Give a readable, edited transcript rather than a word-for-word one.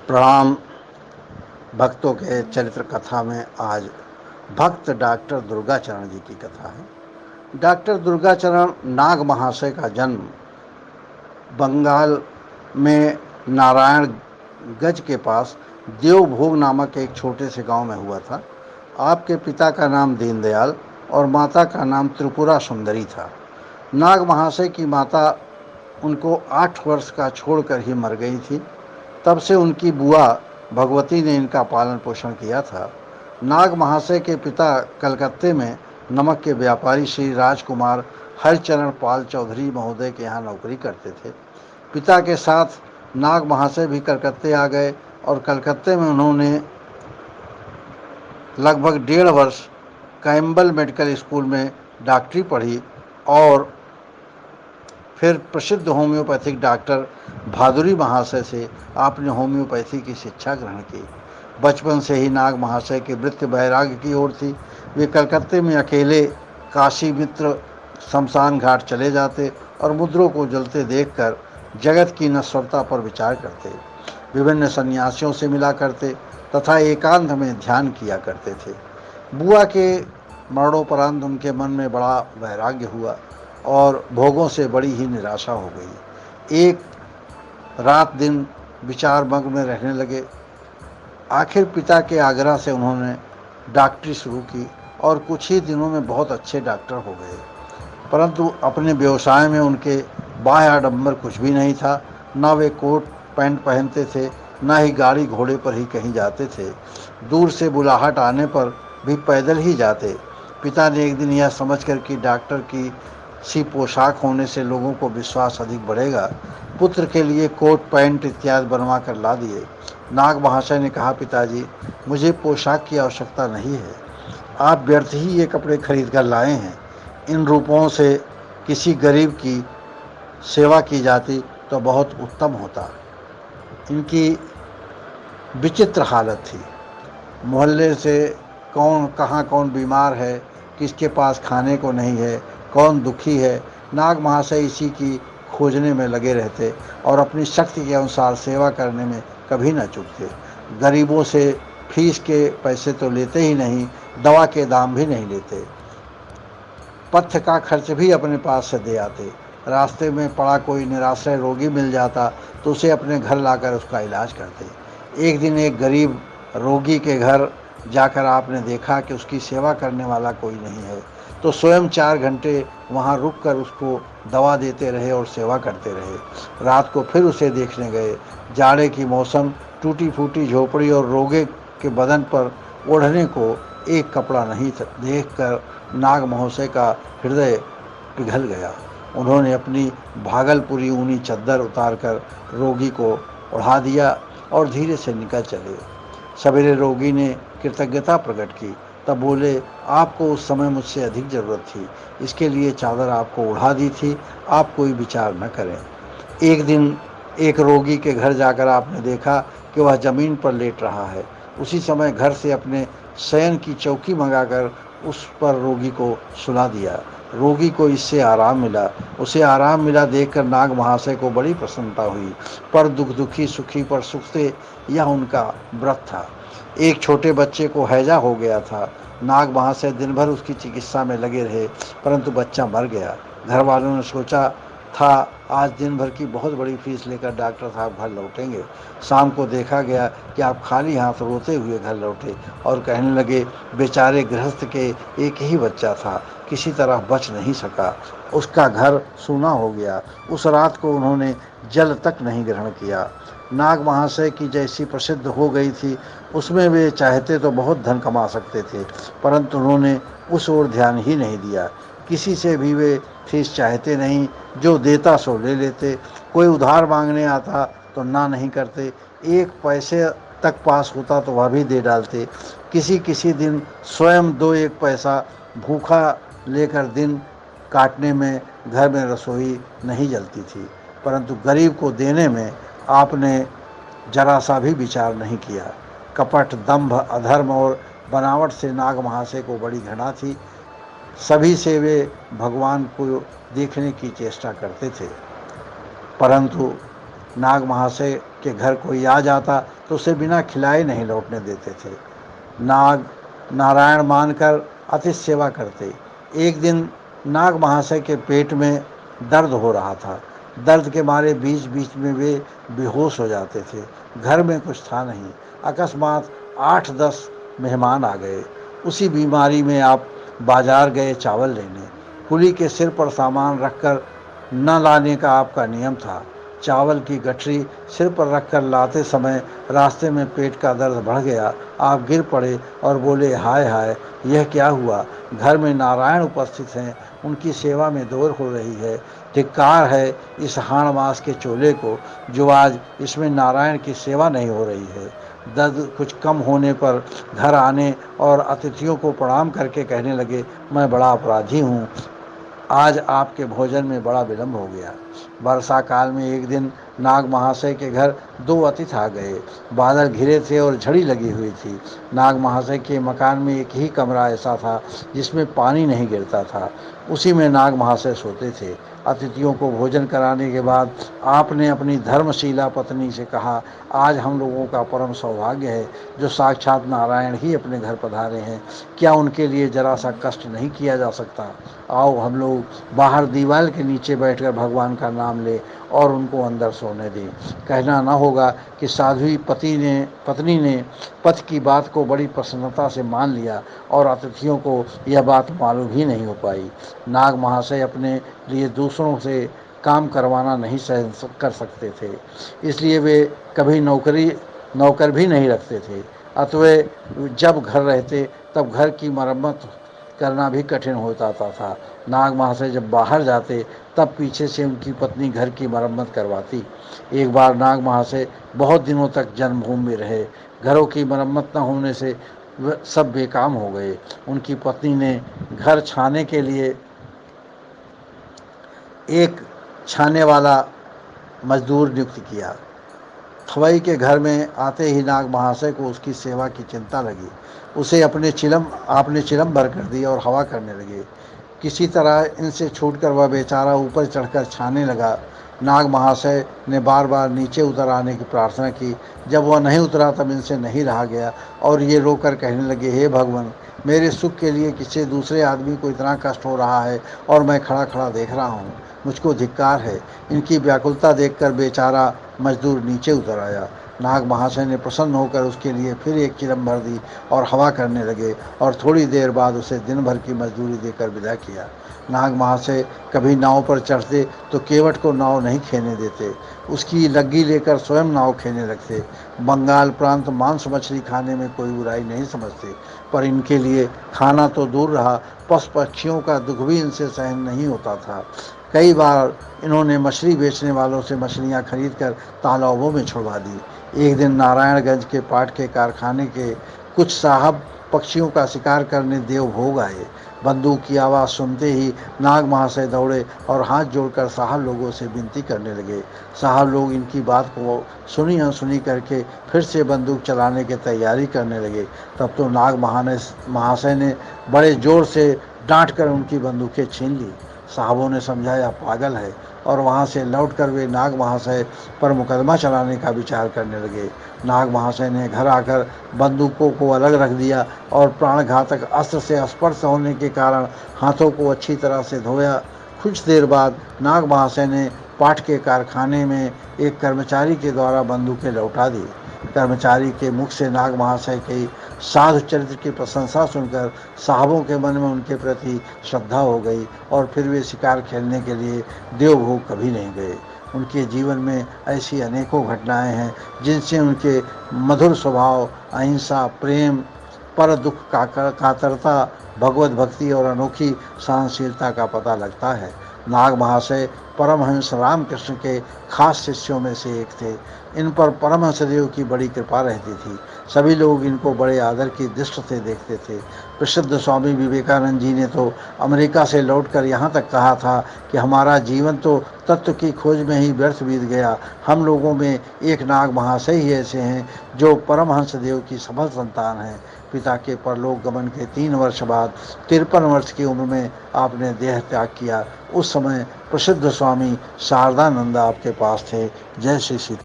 प्रणाम। भक्तों के चरित्र कथा में आज भक्त डॉक्टर दुर्गाचरण जी की कथा है। डॉक्टर दुर्गाचरण नाग महाशय का जन्म बंगाल में नारायण गंज के पास देवभोग नामक एक छोटे से गांव में हुआ था। आपके पिता का नाम दीनदयाल और माता का नाम त्रिपुरा सुंदरी था। नाग महाशय की माता उनको 8 वर्ष का छोड़कर ही मर गई थी। तब से उनकी बुआ भगवती ने इनका पालन पोषण किया था। नाग महाशय के पिता कलकत्ते में नमक के व्यापारी श्री राजकुमार हरिचरण पाल चौधरी महोदय के यहाँ नौकरी करते थे। पिता के साथ नाग महाशय भी कलकत्ते आ गए और कलकत्ते में उन्होंने लगभग 1.5 वर्ष कैम्बल मेडिकल स्कूल में डॉक्टरी पढ़ी और फिर प्रसिद्ध होम्योपैथिक डॉक्टर भादुरी महाशय से आपने होम्योपैथी की शिक्षा ग्रहण की। बचपन से ही नाग महाशय की वृत्ति वैराग्य की ओर थी। वे कलकत्ते में अकेले काशी मित्र शमशान घाट चले जाते और मुद्रों को जलते देखकर जगत की नश्वरता पर विचार करते। विभिन्न सन्यासियों से मिला करते तथा एकांत में ध्यान किया करते थे। बुआ के मरणोपरांत उनके मन में बड़ा वैराग्य हुआ और भोगों से बड़ी ही निराशा हो गई। एक रात दिन विचार मग्न में रहने लगे। आखिर पिता के आग्रह से उन्होंने डॉक्टरी शुरू की और कुछ ही दिनों में बहुत अच्छे डॉक्टर हो गए। परंतु अपने व्यवसाय में उनके बाह्य आडंबर कुछ भी नहीं था। न वे कोट पैंट पहनते थे, न ही गाड़ी घोड़े पर ही कहीं जाते थे। दूर से बुलाहट आने पर भी पैदल ही जाते। पिता ने एक दिन यह समझकर कि डॉक्टर की सी पोशाक होने से लोगों को विश्वास अधिक बढ़ेगा, पुत्र के लिए कोट पैंट इत्यादि बनवा कर ला दिए। नाग महाशय ने कहा, पिताजी, मुझे पोशाक की आवश्यकता नहीं है। आप व्यर्थ ही ये कपड़े खरीद कर लाए हैं। इन रूपों से किसी गरीब की सेवा की जाती तो बहुत उत्तम होता। इनकी विचित्र हालत थी। मोहल्ले से कौन बीमार है, किसके पास खाने को नहीं है, कौन दुखी है, नाग महाशय इसी की खोजने में लगे रहते और अपनी शक्ति के अनुसार सेवा करने में कभी न चूकते। गरीबों से फीस के पैसे तो लेते ही नहीं, दवा के दाम भी नहीं लेते। पथ्य का खर्च भी अपने पास से दे आते। रास्ते में पड़ा कोई निराश्रय रोगी मिल जाता तो उसे अपने घर लाकर उसका इलाज करते। एक दिन एक गरीब रोगी के घर जाकर आपने देखा कि उसकी सेवा करने वाला कोई नहीं है, तो स्वयं 4 घंटे वहाँ रुककर उसको दवा देते रहे और सेवा करते रहे। रात को फिर उसे देखने गए। जाड़े की मौसम, टूटी फूटी झोपड़ी और रोगी के बदन पर ओढ़ने को एक कपड़ा नहीं था। देखकर नाग महोदय का हृदय पिघल गया। उन्होंने अपनी भागलपुरी ऊनी चद्दर उतारकर रोगी को ओढ़ा दिया और धीरे से निकल चले। सवेरे रोगी ने कृतज्ञता प्रकट की। तब बोले, आपको उस समय मुझसे अधिक ज़रूरत थी, इसके लिए चादर आपको ओढ़ा दी थी, आप कोई विचार न करें। एक दिन एक रोगी के घर जाकर आपने देखा कि वह ज़मीन पर लेट रहा है। उसी समय घर से अपने शयन की चौकी मंगाकर उस पर रोगी को सुला दिया। रोगी को इससे आराम मिला। उसे आराम मिला देखकर नाग महाशय को बड़ी प्रसन्नता हुई। पर दुखी सुखी पर सुख से यह उनका व्रत था। एक छोटे बच्चे को हैजा हो गया था। नाग महाशय दिन भर उसकी चिकित्सा में लगे रहे, परंतु बच्चा मर गया। घर वालों ने सोचा था आज दिन भर की बहुत बड़ी फीस लेकर डॉक्टर साहब घर लौटेंगे। शाम को देखा गया कि आप खाली हाथ रोते हुए घर लौटे और कहने लगे, बेचारे गृहस्थ के एक ही बच्चा था, किसी तरह बच नहीं सका, उसका घर सूना हो गया। उस रात को उन्होंने जल तक नहीं ग्रहण किया। नाग महाशय की जैसी प्रसिद्ध हो गई थी, उसमें वे चाहते तो बहुत धन कमा सकते थे, परंतु उन्होंने उस ओर ध्यान ही नहीं दिया। किसी से भी वे फीस चाहते नहीं, जो देता सो ले लेते। कोई उधार मांगने आता तो ना नहीं करते। एक पैसे तक पास होता तो वह भी दे डालते। किसी दिन स्वयं 2-1 पैसा भूखा लेकर दिन काटने में घर में रसोई नहीं जलती थी, परंतु गरीब को देने में आपने जरा सा भी विचार नहीं किया। कपट, दंभ, अधर्म और बनावट से नाग महाशय को बड़ी घृणा थी। सभी से वे भगवान को देखने की चेष्टा करते थे, परंतु नाग महाशय के घर कोई आ जाता तो उसे बिना खिलाए नहीं लौटने देते थे। नाग नारायण मानकर अतिथि सेवा करते। एक दिन नाग महाशय के पेट में दर्द हो रहा था। दर्द के मारे बीच बीच में वे बेहोश हो जाते थे। घर में कुछ था नहीं। अकस्मात 8-10 मेहमान आ गए। उसी बीमारी में आप बाजार गए चावल लेने। कुली के सिर पर सामान रखकर न लाने का आपका नियम था। चावल की गठरी सिर पर रखकर लाते समय रास्ते में पेट का दर्द बढ़ गया। आप गिर पड़े और बोले, हाय हाय, यह क्या हुआ? घर में नारायण उपस्थित हैं, उनकी सेवा में देर हो रही है। धिक्कार है इस हाड़ मास के चोले को, जो आज इसमें नारायण की सेवा नहीं हो रही है। दर्द कुछ कम होने पर घर आने और अतिथियों को प्रणाम करके कहने लगे, मैं बड़ा अपराधी हूँ, आज आपके भोजन में बड़ा विलंब हो गया। वर्षा काल में एक दिन नाग महाशय के घर 2 अतिथि आ गए। बादल घिरे थे और झड़ी लगी हुई थी। नाग महाशय के मकान में एक ही कमरा ऐसा था जिसमें पानी नहीं गिरता था। उसी में नाग महाशय सोते थे। अतिथियों को भोजन कराने के बाद आपने अपनी धर्मशीला पत्नी से कहा, आज हम लोगों का परम सौभाग्य है जो साक्षात नारायण ही अपने घर पधारे हैं। क्या उनके लिए जरा सा कष्ट नहीं किया जा सकता? आओ हम लोग बाहर दीवार के नीचे बैठकर भगवान का नाम ले और उनको अंदर सोने दें। कहना ना होगा कि साध्वी पत्नी ने पति की बात को बड़ी प्रसन्नता से मान लिया और अतिथियों को यह बात मालूम ही नहीं हो पाई। नाग महाशय अपने लिए दूसरों से काम करवाना नहीं सहन कर सकते थे, इसलिए वे कभी नौकर भी नहीं रखते थे। अतः जब घर रहते तब घर की मरम्मत करना भी कठिन होता था। नाग महाशय जब बाहर जाते तब पीछे से उनकी पत्नी घर की मरम्मत करवाती। एक बार नाग महाशय बहुत दिनों तक जन्मभूमि में रहे। घरों की मरम्मत न होने से सब बेकाम हो गए। उनकी पत्नी ने घर छाने के लिए एक छाने वाला मजदूर नियुक्त किया। खवई के घर में आते ही नाग महाशय को उसकी सेवा की चिंता लगी। उसे आपने चिलम भर कर दी और हवा करने लगे। किसी तरह इनसे छूटकर वह बेचारा ऊपर चढ़कर छाने लगा। नाग महाशय ने बार बार नीचे उतर आने की प्रार्थना की। जब वह नहीं उतरा तब इनसे नहीं रहा गया और ये रोकर कहने लगे, हे भगवान, मेरे सुख के लिए किसी दूसरे आदमी को इतना कष्ट हो रहा है और मैं खड़ा खड़ा देख रहा हूँ। मुझको धिक्कार है। इनकी व्याकुलता देखकर बेचारा मजदूर नीचे उतर आया। नाग महाशय ने प्रसन्न होकर उसके लिए फिर एक चिलम भर दी और हवा करने लगे और थोड़ी देर बाद उसे दिन भर की मजदूरी देकर विदा किया। नाग महाशय कभी नाव पर चढ़ते तो केवट को नाव नहीं खेने देते, उसकी लग्गी लेकर स्वयं नाव खेने लगते। बंगाल प्रांत मांस मछली खाने में कोई बुराई नहीं समझते, पर इनके लिए खाना तो दूर रहा, पशु पक्षियों का दुख भी इनसे सहन नहीं होता था। कई बार इन्होंने मछली बेचने वालों से मछलियां खरीदकर तालाबों में छुड़वा दी। एक दिन नारायणगंज के पाट के कारखाने के कुछ साहब पक्षियों का शिकार करने देवभोग आए। बंदूक की आवाज़ सुनते ही नाग महाशय दौड़े और हाथ जोड़कर साहब लोगों से विनती करने लगे। साहब लोग इनकी बात को सुनी अनसुनी करके फिर से बंदूक चलाने की तैयारी करने लगे। तब तो नाग महाशय ने बड़े जोर से डांट कर उनकी बंदूकें छीन ली। साहबों ने समझाया पागल है और वहाँ से लौटकर वे नाग महाशय पर मुकदमा चलाने का विचार करने लगे। नाग महाशय ने घर आकर बंदूकों को अलग रख दिया और प्राणघातक अस्त्र से स्पर्श होने के कारण हाथों को अच्छी तरह से धोया। कुछ देर बाद नाग महाशय ने पाट के कारखाने में एक कर्मचारी के द्वारा बंदूकें लौटा दी। कर्मचारी के मुख से नाग महाशय के साधु चरित्र की प्रशंसा सुनकर साहबों के मन में उनके प्रति श्रद्धा हो गई और फिर वे शिकार खेलने के लिए देवभोग कभी नहीं गए। उनके जीवन में ऐसी अनेकों घटनाएं हैं जिनसे उनके मधुर स्वभाव, अहिंसा, प्रेम, पर दुख कातरता, भगवत भक्ति और अनोखी सहनशीलता का पता लगता है। नाग महाशय परमहंस रामकृष्ण के खास शिष्यों में से एक थे। इन पर परमहंस देव की बड़ी कृपा रहती थी। सभी लोग इनको बड़े आदर की दृष्टि से देखते थे। प्रसिद्ध स्वामी विवेकानंद जी ने तो अमेरिका से लौटकर यहाँ तक कहा था कि हमारा जीवन तो तत्व की खोज में ही व्यर्थ बीत गया। हम लोगों में एक नाग महाशय ही ऐसे हैं जो परमहंस देव की सफल संतान हैं। पिता के परलोक गमन के 3 वर्ष बाद 53 वर्ष की उम्र में आपने देह त्याग किया। उस समय प्रसिद्ध स्वामी शारदानंद आपके पास थे। जय श्री सीता।